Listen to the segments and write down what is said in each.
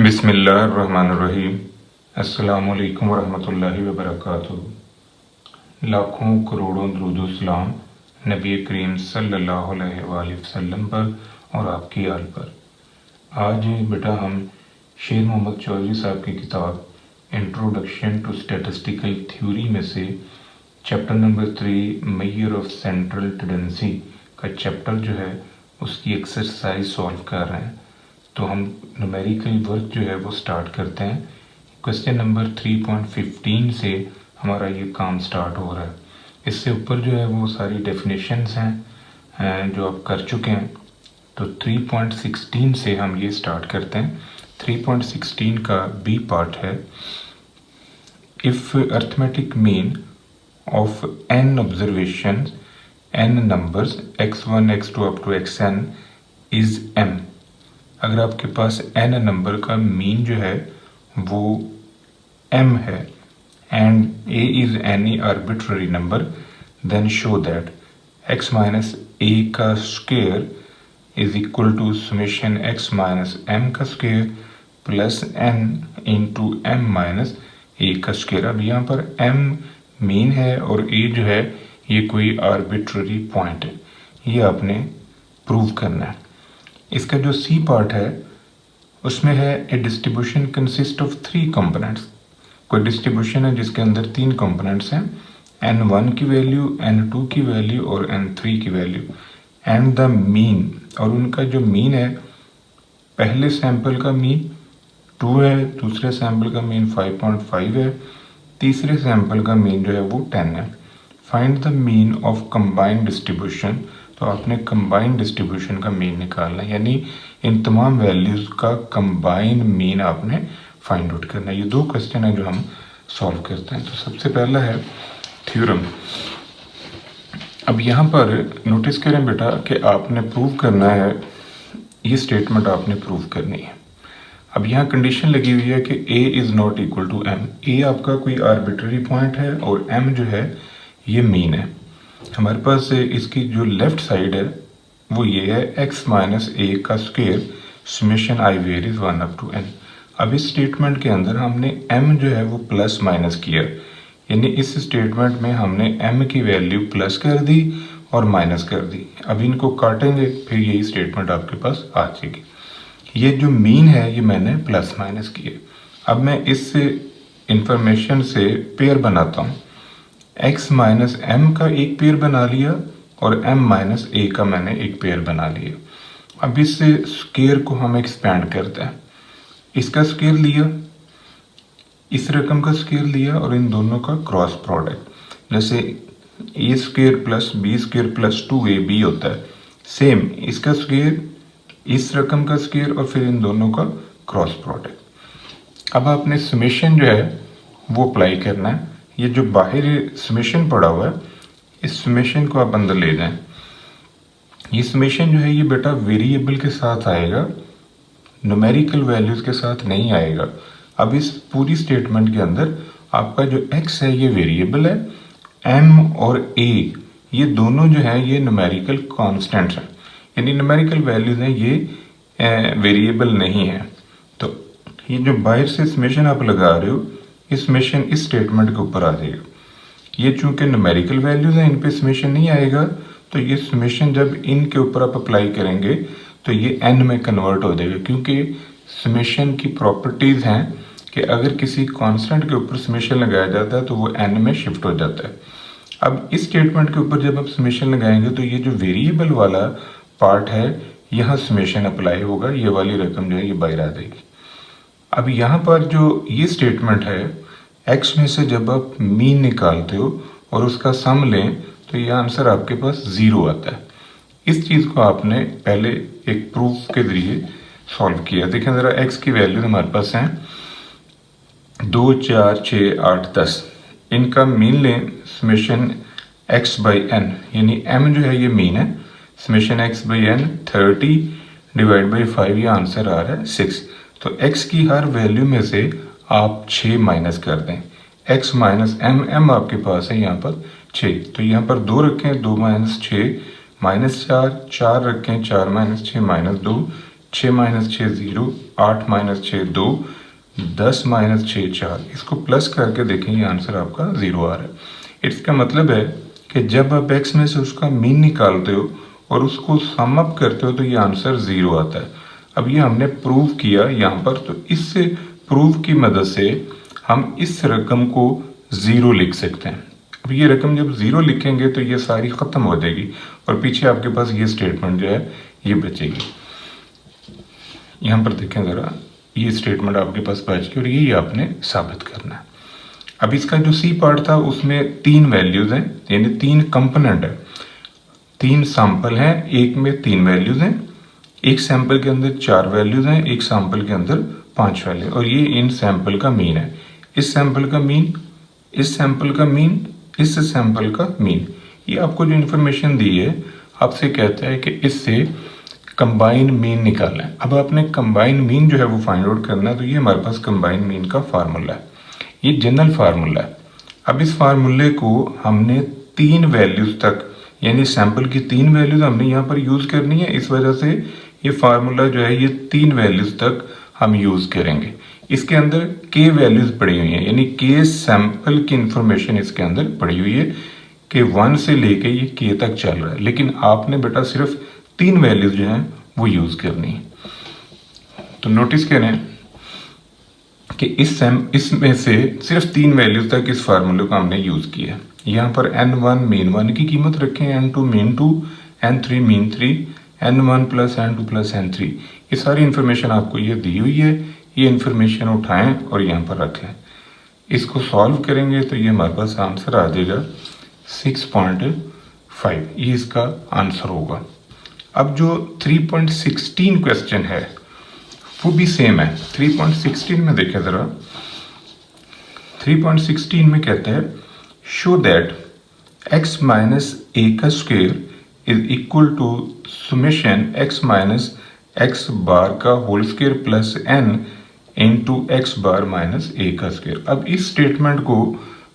बिस्मिल्लाहिर्रहमानिर्रहीम। अस्सलामुअलैकुम वरहमतुल्लाहि वबरकातुहू। लाखों करोड़ों दुरूद सलाम नबी करीम सल्लल्लाहु अलैहि वसल्लम पर और आपकी आल पर। आज बेटा हम शेर मोहम्मद चौधरी साहब की किताब इंट्रोडक्शन टू स्टैटिस्टिकल थ्योरी में से chapter number 3 measure of central tendency का चैप्टर जो है उसकी एक्सरसाइज सॉल्व कर रहे हैं। तो हम न्यूमेरिकल वर्क जो है वो स्टार्ट करते हैं। क्वेश्चन नंबर 3.15 से हमारा ये काम स्टार्ट हो रहा है। इससे ऊपर जो है वो सारी डेफिनेशंस हैं जो आप कर चुके हैं। तो 3.16 से हम ये स्टार्ट करते हैं। 3.16 का बी पार्ट है, if arithmetic mean of n observation n numbers x1 x2 up to xn is m। अगर आपके पास n नंबर का मीन जो है वो m है and a is any arbitrary number, then show that x minus a का square is equal to summation x minus m का square plus n into m minus a का square. अब यहाँ पर m मीन है और a जो है ये कोई आर्बिट्ररी पॉइंट है, ये आपने प्रूव करना है। इसका जो सी पार्ट है उसमें है a distribution consist of 3 components. कोई डिस्ट्रीब्यूशन है जिसके अंदर 3 कंपोनेंट्स हैं, n1 की वैल्यू, n2 की वैल्यू और n3 की वैल्यू, एंड द मीन, और उनका जो मीन है, पहले सैंपल का मीन 2 है, दूसरे सैंपल का मीन 5.5 है, तीसरे सैंपल का मीन जो है वो 10 है। Find the mean of combined distribution, तो आपने कंबाइंड डिस्ट्रीब्यूशन का मीन निकालना है, यानी इन तमाम वैल्यूज़ का कंबाइन मीन आपने फाइंड आउट करना है। ये 2 क्वेश्चन है जो हम सॉल्व करते हैं। तो सबसे पहला है थ्योरम। अब यहाँ पर नोटिस करें बेटा कि आपने प्रूव करना है, ये स्टेटमेंट आपने प्रूव करनी है। अब यहाँ कंडीशन लगी हुई है कि a is not equal to m। a आपका कोई आर्बिट्ररी पॉइंट है और m जो है ये मीन है। हमारे पास इसकी जो लेफ्ट साइड है वो ये है x माइनस a का square summation I varies 1 up to n। अब इस स्टेटमेंट के अंदर हमने m जो है वो प्लस माइनस किया, यानी इस स्टेटमेंट में हमने m की वैल्यू प्लस कर दी और माइनस कर दी। अब इनको काटेंगे फिर यही स्टेटमेंट आपके पास आ जाएगी। ये जो मीन है ये मैंने प्लस माइनस किए। अब मैं इस इंफॉर्मेशन से पेयर बनाता हूँ। x माइनस m का एक पेयर बना लिया और m माइनस a का मैंने एक पेयर बना लिया। अब इस स्क्वायर को हम एक्सपेंड करते हैं। इसका स्क्वायर लिया, इस रकम का स्क्वायर लिया और इन दोनों का क्रॉस प्रोडक्ट, जैसे a square plus b square plus 2ab होता है, सेम इसका स्क्वायर, इस रकम का स्क्वायर और फिर इन दोनों का क्रॉस प्रोडक्ट। अब आपने समेशन जो है वो अप्लाई करना है। ये जो बाहर समेशन पड़ा हुआ है इस समेशन को आप अंदर ले जाएं। ये समेशन जो है ये बेटा वेरिएबल के साथ आएगा, न्यूमेरिकल वैल्यूज के साथ नहीं आएगा। अब इस पूरी स्टेटमेंट के अंदर आपका जो x है ये वेरिएबल है, m और a ये दोनों जो है ये न्यूमेरिकल कांस्टेंट्स हैं, यानी न्यूमेरिकल वैल्यूज हैं, ये वेरिएबल नहीं है। तो ये जो बाहर से समेशन आप लगा रहे हो इस समेशन इस स्टेटमेंट के ऊपर आ जाएगा। ये चूंकि न्यूमेरिकल वैल्यूज हैं इन पे समेशन नहीं आएगा, तो ये समेशन जब इनके ऊपर आप अप्लाई करेंगे तो ये n में कन्वर्ट हो जाएगा, क्योंकि समेशन की प्रॉपर्टीज़ हैं कि अगर किसी कांस्टेंट के ऊपर समेशन लगाया जाता है तो वो n में शिफ्ट हो जाता है। अब इस स्टेटमेंट के ऊपर जब आप समेशन लगाएंगे तो ये जो वेरिएबल वाला पार्ट है यहाँ समेशन अप्लाई होगा, ये वाली रकम जो है ये बाहर आ जाएगी। अब यहाँ पर जो ये स्टेटमेंट है x में से जब आप मीन निकालते हो और उसका सम लें तो ये आंसर आपके पास 0 आता है। इस चीज़ को आपने पहले एक प्रूफ के जरिए सॉल्व किया। देखें ज़रा, x की वैल्यू हमारे पास हैं 2, 4, 6, 8, 10। इनका मीन लें समेशन x बाई n, यानी m जो है ये मीन है, summation x by n 30 divide by 5, ये आंसर आ रहा है 6। तो x की हर वैल्यू में से आप 6 माइनस कर दें। x माइनस m आपके पास है यहाँ पर 6, तो यहाँ पर 2 रखें, 2 माइनस 6 माइनस 4, 4 रखें, 4 minus 6 minus 2, 6 minus 6 0, 8 minus 6 2, 10 minus 6 4। इसको प्लस करके देखें, ये आंसर आपका 0 आ रहा है। इसका मतलब है कि जब आप x में से उसका मीन निकालते हो और उसको सम अप करते हो तो ये आंसर 0 आता है। अब ये हमने प्रूव किया यहाँ पर, तो इससे प्रूव की मदद से हम इस रकम को 0 लिख सकते हैं। अब ये रकम जब 0 लिखेंगे तो ये सारी ख़त्म हो जाएगी और पीछे आपके पास ये स्टेटमेंट जो है ये बचेगी। यहाँ पर देखें ज़रा, ये स्टेटमेंट आपके पास बच गई और यही आपने साबित करना है। अब इसका जो सी पार्ट था उसमें 3 वैल्यूज़ हैं, यानी 3 कंपोनेंट है, 3 सैंपल हैं, एक में 3 वैल्यूज़ हैं, एक सैंपल के अंदर 4 वैल्यूज़ हैं, एक सैंपल के अंदर 5 वैल्यू, और ये इन सैंपल का मीन है। इस सैंपल का मीन, इस सैंपल का मीन, इस सैंपल का मीन। ये आपको जो इन्फॉर्मेशन दी है आपसे कहता है कि इससे कंबाइन मीन निकालना है। अब आपने कंबाइन मीन जो है वो फाइंड आउट करना है, तो ये हमारे पास कंबाइन मीन का फार्मूला है, ये जनरल फार्मूला है। अब इस फार्मूले को हमने 3 वैल्यूज़ तक, यानी सैंपल की 3 वैल्यूज़ हमने यहाँ पर यूज़ करनी है। इस वजह से ये फार्मूला जो है ये 3 वैल्यूज़ तक हम यूज़ करेंगे। इसके अंदर k वैल्यूज़ पड़ी हुई हैं, यानी k सैंपल की इंफॉर्मेशन इसके अंदर पड़ी हुई है कि 1 से लेके ये k तक चल रहा है, लेकिन आपने बेटा सिर्फ 3 वैल्यूज़ जो हैं वो यूज़ करनी है। तो नोटिस करें कि इसमें से सिर्फ 3 वैल्यूज तक इस फार्मूले को हमने यूज़ किया। यहाँ पर n1 मीन 1 की कीमत रखें, n2 mean 2, n3 mean 3, n1 plus n2 plus n3। ये सारी इन्फॉर्मेशन आपको ये दी हुई है, ये इन्फॉर्मेशन उठाएं और यहाँ पर रख लें। इसको सॉल्व करेंगे तो ये हमारे पास आंसर आ जाएगा 6.5, ये इसका आंसर होगा। अब जो 3.16 क्वेश्चन है वो भी सेम है। 3.16 में देखें ज़रा, 3.16 में कहते हैं show that x minus A का square is equal to summation x minus X bar का whole square plus n into X bar minus A का स्क्वेयर। अब इस स्टेटमेंट को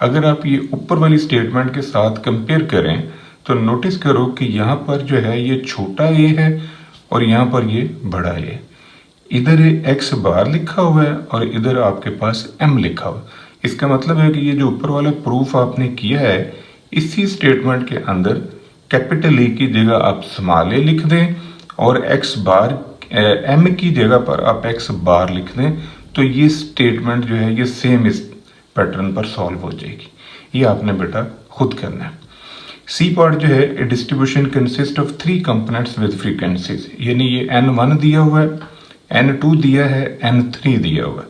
अगर आप ये ऊपर वाली स्टेटमेंट के साथ कंपेयर करें तो नोटिस करो कि यहाँ पर जो है ये छोटा ए है और यहाँ पर ये बड़ा ए। इधर एक्स बार लिखा हुआ है और इधर आपके पास m लिखा हुआ है। इसका मतलब है कि ये जो ऊपर वाला प्रूफ आपने किया है इसी स्टेटमेंट के अंदर कैपिटल ए की जगह आप स्मॉल ए लिख दें और एक्स बार m की जगह पर आप एक्स बार लिख दें, तो ये स्टेटमेंट जो है ये सेम इस पैटर्न पर सॉल्व हो जाएगी। ये आपने बेटा खुद करना है। सी पार्ट जो है a distribution consist of 3 components with frequencies, यानी ये n1 दिया हुआ है, n2 दिया है, n3 दिया हुआ है।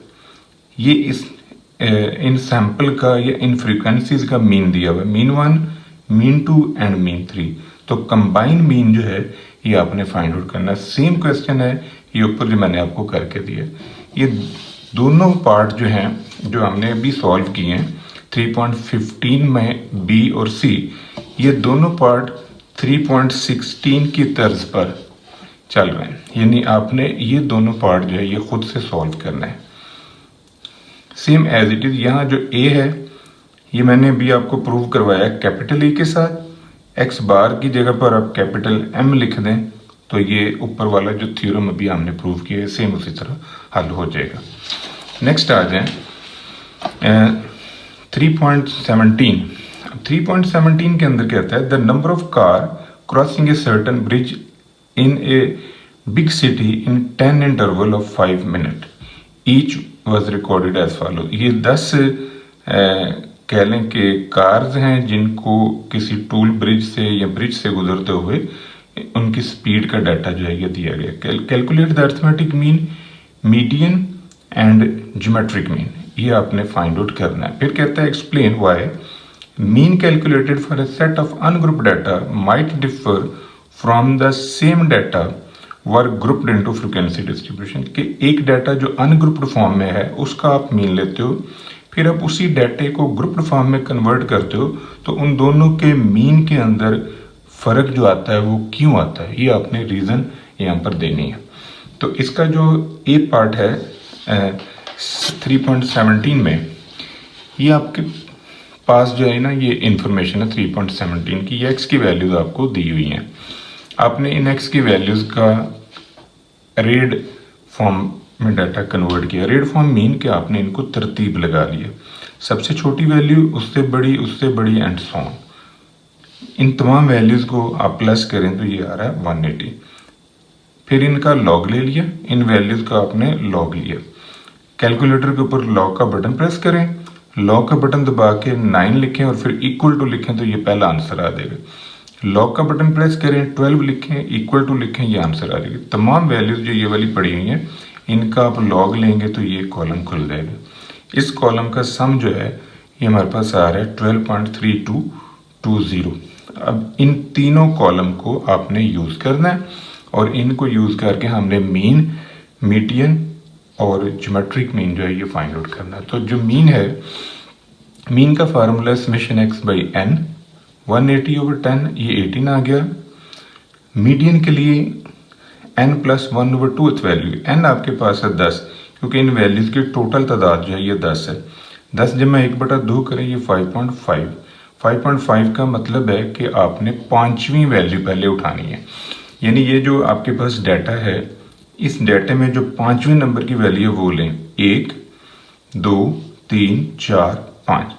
ये इस इन सैंपल का या इन फ्रीक्वेंसीज का मीन दिया हुआ है, मीन 1, मीन 2 एंड मीन 3। तो कंबाइन मीन जो है ये आपने फाइंड आउट करना है। सेम क्वेश्चन है ये ऊपर जो मैंने आपको करके दिया। ये दोनों पार्ट जो हैं जो हमने अभी सॉल्व किए हैं 3.15 में बी और सी, ये दोनों पार्ट 3.16 की तर्ज पर चल रहे हैं, यानी आपने ये दोनों पार्ट जो है ये खुद से सॉल्व करना है सेम एज इट इज। यहाँ जो ए है ये मैंने भी आपको प्रूव करवाया कैपिटल ए के साथ, एक्स बार की जगह पर आप कैपिटल एम लिख दें तो ये ऊपर वाला जो थ्योरम अभी हमने प्रूव किया है सेम उसी तरह हल हो जाएगा। नेक्स्ट आ जाए 3.17। 3.17 के अंदर कहता है the number of car crossing a certain bridge in a big city in 10 interval of 5 minute each was recorded as follow. ये 10 कह लें कि कार्स हैं जिनको किसी टूल ब्रिज से या ब्रिज से गुजरते हुए उनकी स्पीड का डाटा जो है ये दिया गया। Calculate the arithmetic mean, median and geometric mean, ये आपने फाइंड आउट करना है। फिर कहता है explain why mean calculated for a set of ungrouped data might differ from the same data were grouped into frequency distribution. कि एक data जो अनग्रुप्ड फॉर्म में है उसका आप मीन लेते हो, फिर आप उसी डाटे को ग्रुप्ड फॉर्म में कन्वर्ट करते हो, तो उन दोनों के मीन के अंदर फ़र्क जो आता है वो क्यों आता है, ये आपने रीज़न यहाँ पर देनी है। तो इसका जो ए पार्ट है 3.17 में, ये आपके पास जो है ना ये इंफॉर्मेशन है 3.17 की, ये एक्स की वैल्यूज़ आपको दी हुई हैं। आपने इन एक्स की वैल्यूज़ का रेड फॉर्म में डाटा कन्वर्ट किया। रेड फॉर्म मीन कि आपने इनको तरतीब लगा लिया, सबसे छोटी वैल्यू उससे बड़ी एंड सो ऑन। इन तमाम वैल्यूज़ को आप प्लस करें तो ये आ रहा है 180। फिर इनका लॉग ले लिया, इन वैल्यूज़ का आपने लॉग लिया। कैलकुलेटर के ऊपर लॉग का बटन प्रेस करें, लॉग का बटन दबा के 9 लिखें और फिर इक्वल टू लिखें तो ये पहला आंसर आ जाएगा। लॉग का बटन प्रेस करें, 12 लिखें, इक्वल टू लिखें, ये आंसर आ जाएगा। तमाम वैल्यूज़ जो ये वाली पड़ी हुई हैं इनका आप लॉग लेंगे तो ये कॉलम खुल जाएगा। इस कॉलम का सम जो है ये हमारे पास आ रहा है 12.3220। अब इन तीनों कॉलम को आपने यूज़ करना है और इनको यूज़ करके हमने मीन, मीडियन और ज्योमेट्रिक मीन जो है ये फाइंड आउट करना है। तो जो मीन है, मीन का formula summation X by N, 180/10, ये 18 आ गया। मीडियन के लिए n प्लस 1/2 वैल्यू, n आपके पास है 10 क्योंकि इन वैल्यूज़ की टोटल तादाद जो है ये 10 है। 10 जब मैं 1/2 करें ये 5.5। 5.5 का मतलब है कि आपने पाँचवीं वैल्यू पहले उठानी है, यानी ये जो आपके पास डाटा है इस डाटे में जो पाँचवें नंबर की वैल्यू है वो लें, 1 2 3 4 5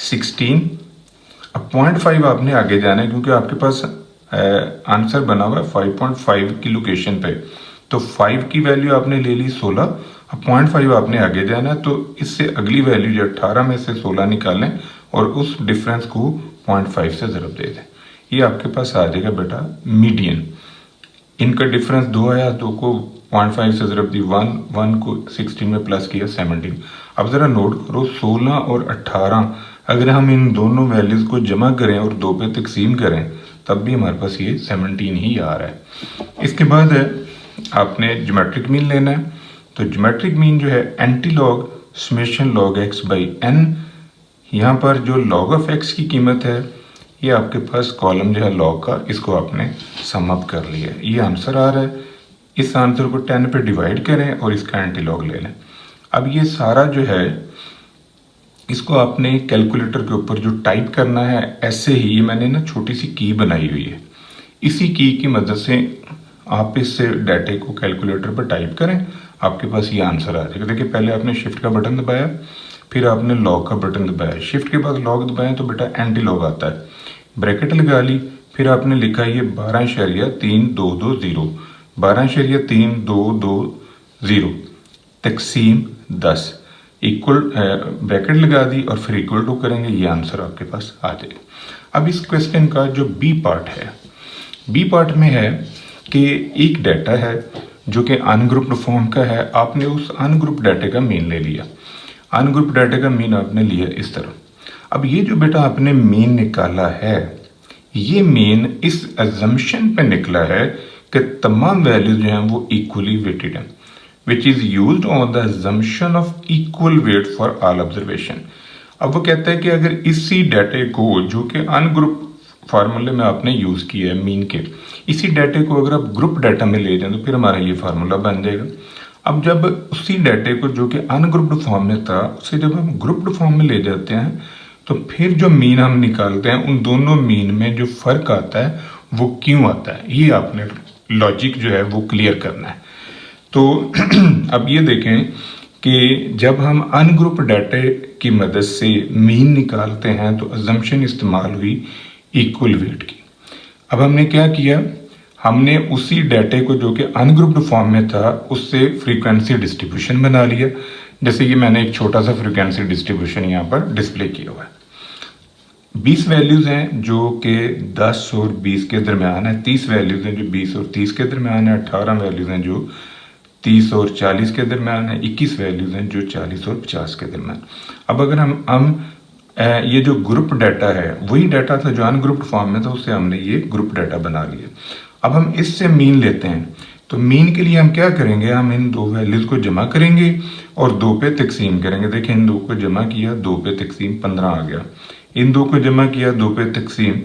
16। अब 0.5 आपने आगे जाना है क्योंकि आपके पास आंसर बना हुआ है 5.5 की लोकेशन पे, तो 5 की वैल्यू आपने ले ली 16। अब 0.5 आपने आगे जाना है तो इससे अगली वैल्यू जो 18 में से 16 निकालें और उस डिफरेंस को 0.5 से ज़रब दे दें, ये आपके पास आ जाएगा बेटा मीडियन। इनका डिफरेंस 2 आया, 2 को 0.5 से ज़रब दी 1, 1 को 16 में प्लस किया 17। अब ज़रा नोट करो 16 और 18 अगर हम इन दोनों वैल्यूज़ को जमा करें और 2 पे तकसीम करें तब भी हमारे पास ये 17 ही आ रहा है। इसके बाद आपने ज्योमेट्रिक मीन लेना है, तो ज्योमेट्रिक मीन जो है anti log summation log X by N. यहाँ पर जो लॉग ऑफ एक्स की कीमत है ये आपके पास कॉलम जो है लॉग का, इसको आपने सम अप कर लिया, ये आंसर आ रहा है। इस आंसर को 10 पे डिवाइड करें और इसका एंटी लॉग ले लें। अब ये सारा जो है इसको आपने कैलकुलेटर के ऊपर जो टाइप करना है ऐसे ही, ये मैंने ना छोटी सी की बनाई हुई है, इसी की मदद से आप इस डाटे को कैलकुलेटर पर टाइप करें, आपके पास ये आंसर आ जाएगा। देखिए पहले आपने शिफ्ट का बटन दबाया, फिर आपने लॉग का बटन दबाया, शिफ्ट के बाद लॉग दबाएं तो बेटा एंटी लॉग आता है, ब्रैकेट लगा ली, फिर आपने लिखा ये 12.3220, 12.3220 तकसीम 10 इक्वल, ब्रैकेट लगा दी और फिर इक्वल टू करेंगे, ये आंसर आपके पास आ जाएगा। अब इस क्वेश्चन का जो बी पार्ट है, बी पार्ट में है कि एक डाटा है जो कि अनग्रुप्ड फॉर्म का है, आपने उस अनग्रुप्ड डाटे का मीन ले लिया। अनग्रुप्ड डाटे का मीन आपने लिया इस तरह। अब ये जो बेटा आपने मीन निकाला है, ये मीन इस अजम्पशन पे निकला है कि तमाम वैल्यूज जो हैं वो इक्वली वेटेड हैं, which is used on the assumption of equal weight for all observation। अब वो कहता है कि अगर इसी डाटे को जो कि अनग्रुप फार्मूले में आपने यूज़ किया है मीन के, इसी डाटे को अगर आप ग्रुप डाटा में ले जाएं तो फिर हमारा ये फार्मूला बन जाएगा। अब जब उसी डाटे को जो कि अनग्रुप्ड फॉर्म में था उसे जब हम ग्रुप्ड फॉर्म में ले जाते हैं तो फिर जो मीन हम निकालते हैं उन दोनों मीन में जो फ़र्क आता है वो क्यों आता है, ये आपने लॉजिक जो है वो क्लियर करना है। तो अब ये देखें कि जब हम अनग्रुप डाटे की मदद से मीन निकालते हैं तो अजम्पशन इस्तेमाल हुई इक्वल वेट की। अब हमने क्या किया, हमने उसी डाटे को जो कि अनग्रुप्ड फॉर्म में था उससे फ्रीक्वेंसी डिस्ट्रीब्यूशन बना लिया। जैसे कि मैंने एक छोटा सा फ्रीक्वेंसी डिस्ट्रीब्यूशन यहाँ पर डिस्प्ले किया हुआ है। 20 वैल्यूज़ हैं जो कि 10 और 20 के दरमियान है, 30 वैल्यूज़ हैं जो 20 और 30 के दरमियान है, 18 वैल्यूज़ हैं जो 30 और 40 के दरमियान है, 21 वैल्यूज़ हैं जो 40 और 50 के दरमियान। अब अगर हम ये जो ग्रुप डाटा है वही डाटा था जो अनग्रुप्ड फॉर्म में था, उससे हमने ये ग्रुप डाटा बना लिया। अब हम इससे मीन लेते हैं, तो मीन के लिए हम क्या करेंगे, हम इन दो वैल्यूज़ को जमा करेंगे और 2 पे तकसीम करेंगे। देखिए इन 2 को जमा किया, 2 पे तकसीम 15 आ गया, इन 2 को जमा किया, 2 पे तकसीम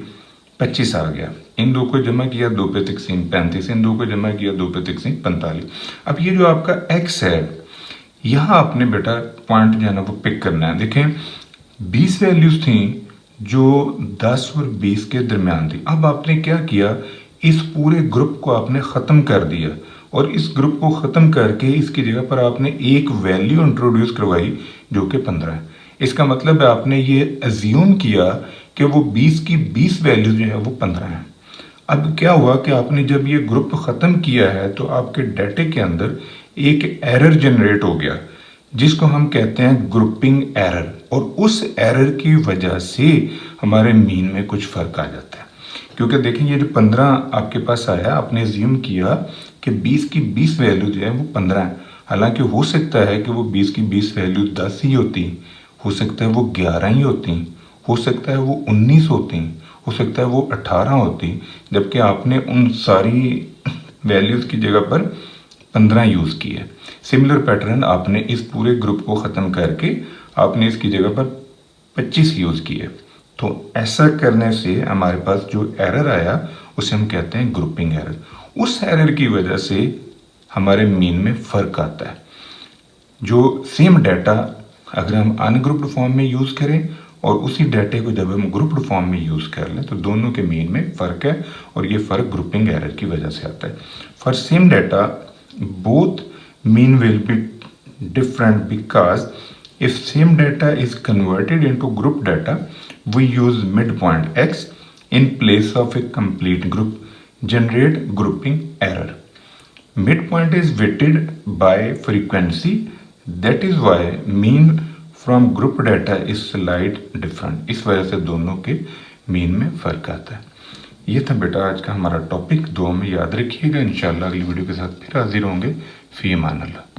25 आ गया, इन 2 को जमा किया, 2 पे तकसीम 35, इन 2 को जमा किया, 2 पे तकसीम 45। अब ये जो आपका x है यहाँ आपने बेटा पॉइंट जो है ना वो पिक करना है। देखें 20 वैल्यूज़ थी जो 10 और 20 के दरमियान थी। अब आपने क्या किया, इस पूरे ग्रुप को आपने ख़त्म कर दिया और इस ग्रुप को ख़त्म करके इसकी जगह पर आपने एक वैल्यू इंट्रोड्यूस करवाई जो कि 15 है। इसका मतलब है आपने ये अज्यूम किया कि वो 20 की 20 वैल्यू जो है वो 15 है। अब क्या हुआ कि आपने जब ये ग्रुप ख़त्म किया है तो आपके डाटे के अंदर एक एरर जनरेट हो गया जिसको हम कहते हैं ग्रुपिंग एरर, और उस एरर की वजह से हमारे मीन में कुछ फ़र्क आ जाता है। क्योंकि देखें ये जो 15 आपके पास आया, आपने अज्यूम किया कि 20 की 20 वैल्यू जो है वो 15 है। हालांकि हो सकता है कि वो 20 की 20 वैल्यू 10 ही होती, हो सकता है वो 11 ही होती, हो सकता है वो 19 होती, हो सकता है वो 18 होती, जबकि आपने उन सारी वैल्यूज़ की जगह पर 15 यूज़ किए। सिमिलर पैटर्न आपने इस पूरे ग्रुप को ख़त्म करके आपने इसकी जगह पर 25 यूज़ किए। तो ऐसा करने से हमारे पास जो एरर आया उसे हम कहते हैं ग्रुपिंग एरर। उस एरर की वजह से हमारे मीन में फ़र्क आता है। जो सेम डाटा अगर हम अनग्रुप्ड फॉर्म में यूज़ करें और उसी डाटे को जब हम ग्रुप्ड फॉर्म में यूज़ कर लें तो दोनों के मीन में फ़र्क है, और ये फ़र्क ग्रुपिंग एरर की वजह से आता है। For same data both mean will be different because if same data is converted into group data, we use midpoint x in place of a complete group, generate grouping error. Midpoint is weighted by frequency, that is why mean from group data is slight different. इस वजह से दोनों के mean में फ़र्क आता है। ये था बेटा आज का हमारा टॉपिक। दुआ में याद रखिएगा। इंशाल्लाह अगली वीडियो के साथ फिर हाजिर होंगे। फ़ी अमान अल्लाह।